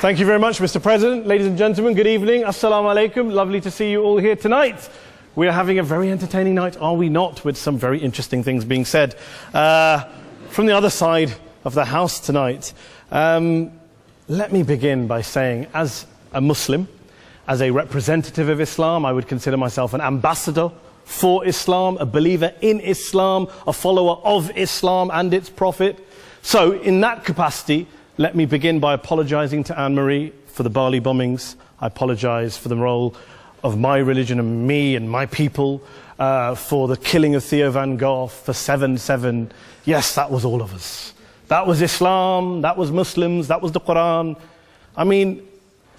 Thank you very much, Mr. President. Ladies and gentlemen, good evening. Assalamu alaikum. Lovely to see you all here tonight. We are having a very entertaining night, are we not, with some very interesting things being said from the other side of the house tonight. Let me begin by saying, as a Muslim, as a representative of Islam, I would consider myself an ambassador for Islam, a believer in Islam, a follower of Islam and its Prophet. So, in that capacity, let me begin by apologizing to Anne-Marie for the Bali bombings. I apologize for the role of my religion and me and my people, for the killing of Theo van Gogh, for 7/7. Yes, that was all of us. That was Islam, that was Muslims, that was the Quran. I mean,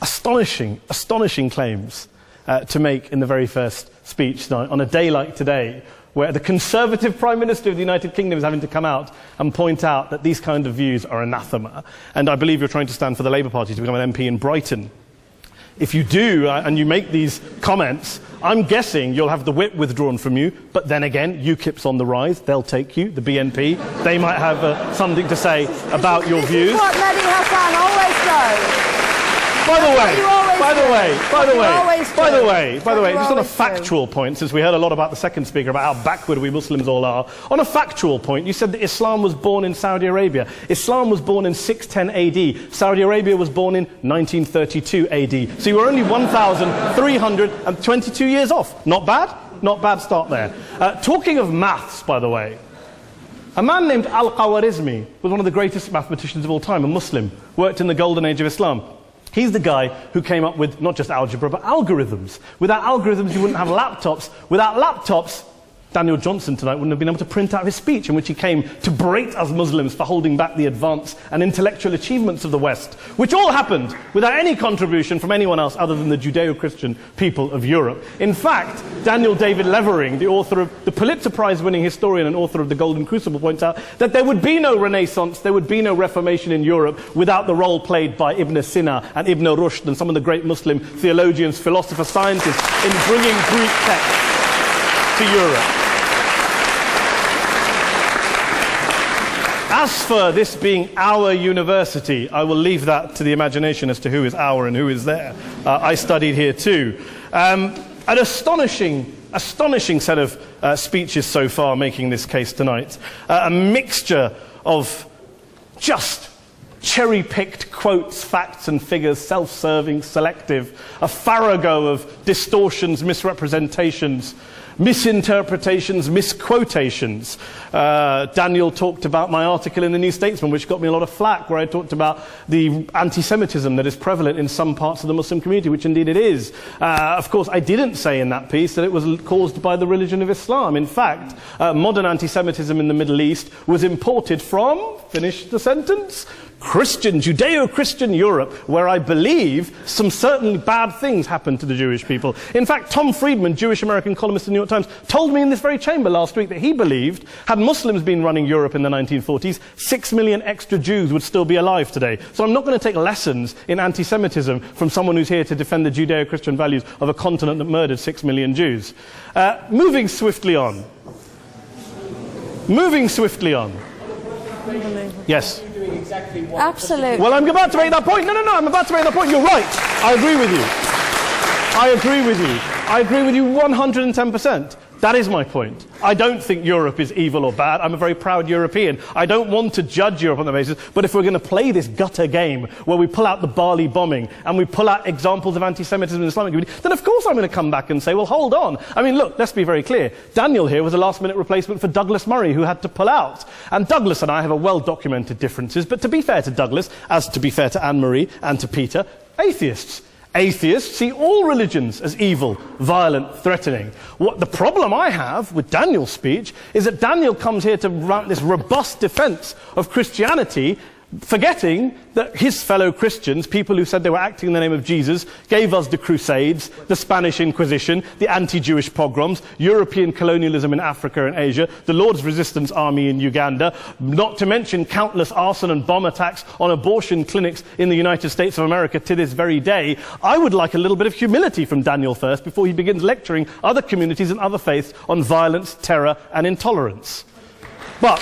astonishing claims to make in the very first speech tonight, on a day like today, where the Conservative Prime Minister of the United Kingdom is having to come out and point out that these kind of views are anathema. And I believe you're trying to stand for the Labour Party to become an MP in Brighton. If you do, and you make these comments, I'm guessing you'll have the whip withdrawn from you, but then again, UKIP's on the rise, they'll take you, the BNP, they might have something to say about your views. This is what Mehdi Hassan always does. By the way, just on a factual point, since we heard a lot about the second speaker, about how backward we Muslims all are, on a factual point, you said that Islam was born in Saudi Arabia. Islam was born in 610 AD. Saudi Arabia was born in 1932 AD. So you were only 1,322 years off. Not bad? Not bad start there. Talking of maths, by the way, a man named Al-Khawarizmi was one of the greatest mathematicians of all time, a Muslim, worked in the golden age of Islam. He's the guy who came up with not just algebra, but algorithms. Without algorithms, you wouldn't have laptops. Without laptops, Daniel Johnson tonight wouldn't have been able to print out his speech in which he came to berate us Muslims for holding back the advance and intellectual achievements of the West, which all happened without any contribution from anyone else other than the Judeo-Christian people of Europe. In fact, Daniel David Levering, the author of the Pulitzer Prize-winning historian and author of The Golden Crucible, points out that there would be no Renaissance, there would be no Reformation in Europe without the role played by Ibn Sina and Ibn Rushd and some of the great Muslim theologians, philosophers, scientists in bringing Greek texts to Europe. As for this being our university, I will leave that to the imagination as to who is our and who is there. I studied here too. An astonishing set of speeches so far making this case tonight. A mixture of just cherry-picked quotes, facts and figures, self-serving, selective, a farrago of distortions, misrepresentations, misinterpretations, misquotations. Daniel talked about my article in the New Statesman, which got me a lot of flack, where I talked about the anti-Semitism that is prevalent in some parts of the Muslim community, which indeed it is. Of course, I didn't say in that piece that it was caused by the religion of Islam. In fact, modern anti-Semitism in the Middle East was imported from, finish the sentence, Christian, Judeo-Christian Europe, where I believe some certainly bad things happened to the Jewish people. In fact, Tom Friedman, Jewish-American columnist in the New York Times, told me in this very chamber last week that he believed, had Muslims been running Europe in the 1940s, 6 million extra Jews would still be alive today. So I'm not going to take lessons in anti-Semitism from someone who's here to defend the Judeo-Christian values of a continent that murdered 6 million Jews. Moving swiftly on. Yes. Absolutely. Well, I'm about to make that point. No, I'm about to make that point. You're right. I agree with you 110%. That is my point. I don't think Europe is evil or bad. I'm a very proud European. I don't want to judge Europe on that basis, but if we're going to play this gutter game where we pull out the Bali bombing and we pull out examples of anti-Semitism in the Islamic community, then of course I'm going to come back and say, well, hold on. I mean, look, let's be very clear. Daniel here was a last-minute replacement for Douglas Murray, who had to pull out. And Douglas and I have a well-documented differences, but to be fair to Douglas, as to be fair to Anne-Marie and to Peter, atheists. Atheists see all religions as evil, violent, threatening. What the problem I have with Daniel's speech is that Daniel comes here to run this robust defense of Christianity, forgetting that his fellow Christians, people who said they were acting in the name of Jesus, gave us the Crusades, the Spanish Inquisition, the anti-Jewish pogroms, European colonialism in Africa and Asia, the Lord's Resistance Army in Uganda, not to mention countless arson and bomb attacks on abortion clinics in the United States of America to this very day. I would like a little bit of humility from Daniel first before he begins lecturing other communities and other faiths on violence, terror and intolerance. But,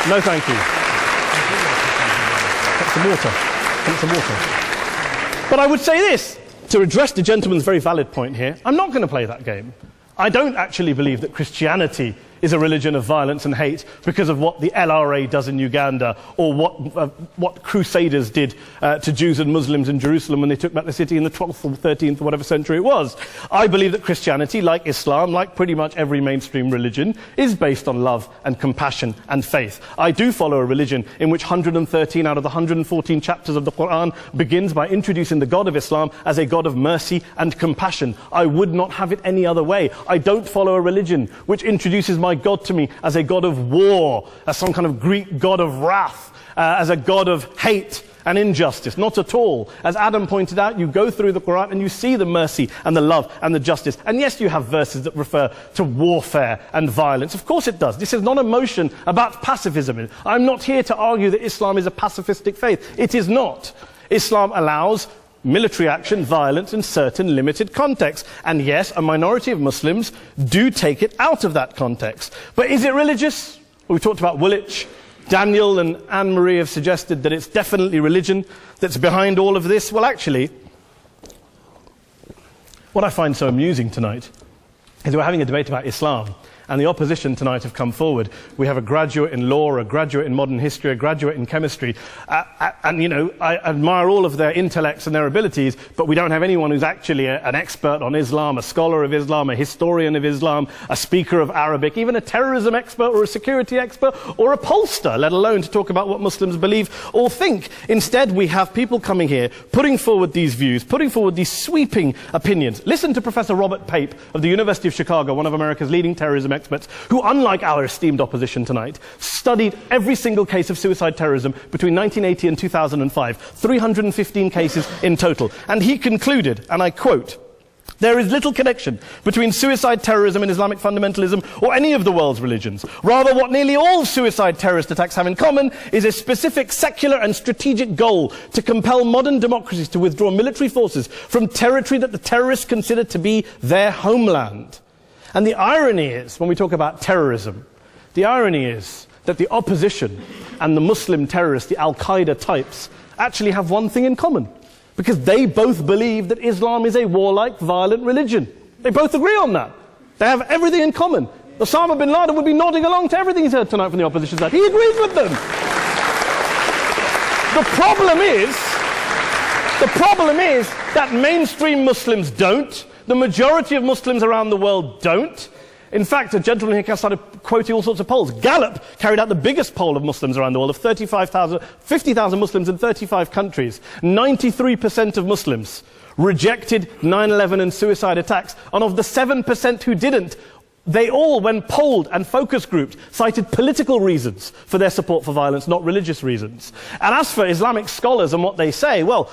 no thank you. Some water. But I would say this, to address the gentleman's very valid point here, I'm not going to play that game. I don't actually believe that Christianity is a religion of violence and hate because of what the LRA does in Uganda or what Crusaders did to Jews and Muslims in Jerusalem when they took back the city in the 12th or 13th or whatever century it was. I believe that Christianity, like Islam, like pretty much every mainstream religion, is based on love and compassion and faith. I do follow a religion in which 113 out of the 114 chapters of the Quran begins by introducing the God of Islam as a God of mercy and compassion. I would not have it any other way. I don't follow a religion which introduces my God to me as a God of war, as some kind of Greek God of wrath, as a God of hate and injustice. Not at all. As Adam pointed out, you go through the Quran and you see the mercy and the love and the justice. And yes, you have verses that refer to warfare and violence. Of course it does. This is not a motion about pacifism. I'm not here to argue that Islam is a pacifistic faith. It is not. Islam allows military action, violence in certain limited contexts. And yes, a minority of Muslims do take it out of that context. But is it religious? We talked about Woolwich. Daniel and Anne-Marie have suggested that it's definitely religion that's behind all of this. Well, actually, what I find so amusing tonight is we're having a debate about Islam. And the opposition tonight have come forward. We have a graduate in law, a graduate in modern history, a graduate in chemistry. And, you know, I admire all of their intellects and their abilities, but we don't have anyone who's actually an expert on Islam, a scholar of Islam, a historian of Islam, a speaker of Arabic, even a terrorism expert or a security expert or a pollster, let alone to talk about what Muslims believe or think. Instead, we have people coming here, putting forward these views, putting forward these sweeping opinions. Listen to Professor Robert Pape of the University of Chicago, one of America's leading terrorism experts, who, unlike our esteemed opposition tonight, studied every single case of suicide terrorism between 1980 and 2005, 315 cases in total. And he concluded, and I quote, "There is little connection between suicide terrorism and Islamic fundamentalism or any of the world's religions. Rather, what nearly all suicide terrorist attacks have in common is a specific secular and strategic goal to compel modern democracies to withdraw military forces from territory that the terrorists consider to be their homeland." And the irony is, when we talk about terrorism, the irony is that the opposition and the Muslim terrorists, the Al-Qaeda types, actually have one thing in common. Because they both believe that Islam is a warlike, violent religion. They both agree on that. They have everything in common. Osama bin Laden would be nodding along to everything he's heard tonight from the opposition side. He agrees with them. The problem is that mainstream Muslims don't. The majority of Muslims around the world don't. In fact, a gentleman here started quoting all sorts of polls. Gallup carried out the biggest poll of Muslims around the world, of 50,000 Muslims in 35 countries. 93% of Muslims rejected 9/11 and suicide attacks. And of the 7% who didn't, they all, when polled and focus grouped, cited political reasons for their support for violence, not religious reasons. And as for Islamic scholars and what they say, well,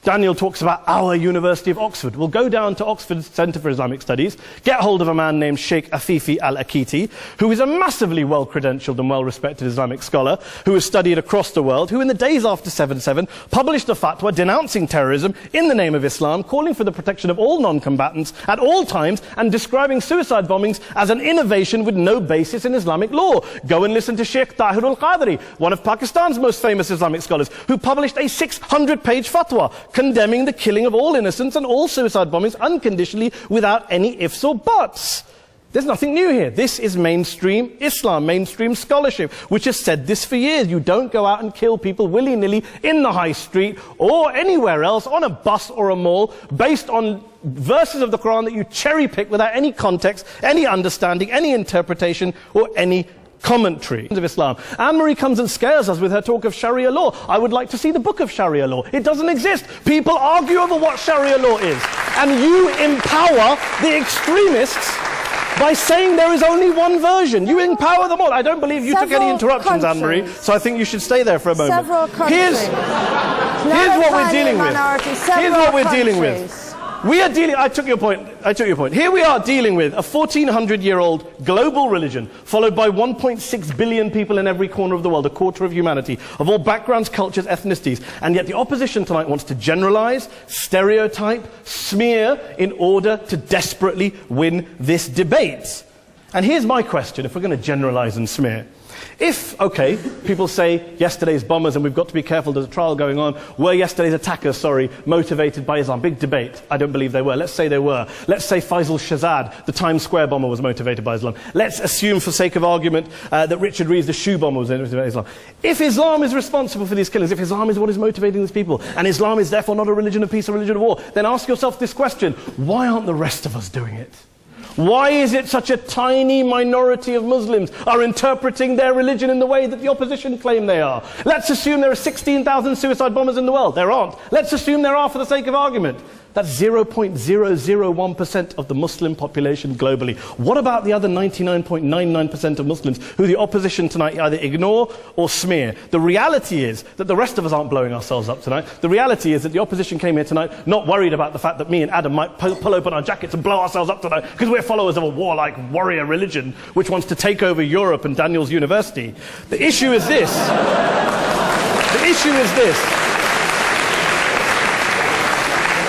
Daniel talks about our University of Oxford. We'll go down to Oxford Centre for Islamic Studies, get hold of a man named Sheikh Afifi al-Akiti, who is a massively well-credentialed and well-respected Islamic scholar, who has studied across the world, who in the days after 7/7 published a fatwa denouncing terrorism in the name of Islam, calling for the protection of all non-combatants at all times, and describing suicide bombings as an innovation with no basis in Islamic law. Go and listen to Sheikh Tahir al-Qadri, one of Pakistan's most famous Islamic scholars, who published a 600-page fatwa condemning the killing of all innocents and all suicide bombings unconditionally without any ifs or buts. There's nothing new here. This is mainstream Islam, mainstream scholarship, which has said this for years. You don't go out and kill people willy-nilly in the high street or anywhere else, on a bus or a mall, based on verses of the Quran that you cherry-pick without any context, any understanding, any interpretation, or any commentary of Islam. Anne-Marie comes and scares us with her talk of Sharia law. I would like to see the book of Sharia law. It doesn't exist. People argue over what Sharia law is. And you empower the extremists by saying there is only one version. You empower them all. I don't believe you took any interruptions, Anne-Marie, so I think you should stay there for a moment. Here's what we're dealing with. Here's what we're dealing with. We are dealing, I took your point. Here we are dealing with a 1400-year-old global religion, followed by 1.6 billion people in every corner of the world, a quarter of humanity, of all backgrounds, cultures, ethnicities. And yet the opposition tonight wants to generalize, stereotype, smear, in order to desperately win this debate. And here's my question, if we're going to generalize and smear. If, okay, people say yesterday's bombers, and we've got to be careful, there's a trial going on, were yesterday's attackers, motivated by Islam? Big debate. I don't believe they were. Let's say they were. Let's say Faisal Shahzad, the Times Square bomber, was motivated by Islam. Let's assume, for sake of argument, that Richard Reeves, the shoe bomber, was motivated by Islam. If Islam is responsible for these killings, if Islam is what is motivating these people, and Islam is therefore not a religion of peace, a religion of war, then ask yourself this question: why aren't the rest of us doing it? Why is it such a tiny minority of Muslims are interpreting their religion in the way that the opposition claim they are? Let's assume there are 16,000 suicide bombers in the world. There aren't. Let's assume there are for the sake of argument. That's 0.001% of the Muslim population globally. What about the other 99.99% of Muslims who the opposition tonight either ignore or smear? The reality is that the rest of us aren't blowing ourselves up tonight. The reality is that the opposition came here tonight not worried about the fact that me and Adam might pull open our jackets and blow ourselves up tonight because we're followers of a warlike warrior religion which wants to take over Europe and Daniel's university. The issue is this. The issue is this.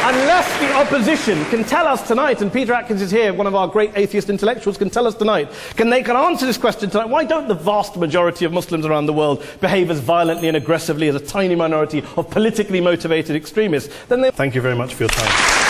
Unless the opposition can tell us tonight, and Peter Atkins is here, one of our great atheist intellectuals, can tell us tonight, can answer this question tonight: why don't the vast majority of Muslims around the world behave as violently and aggressively as a tiny minority of politically motivated extremists? Then they... Thank you very much for your time.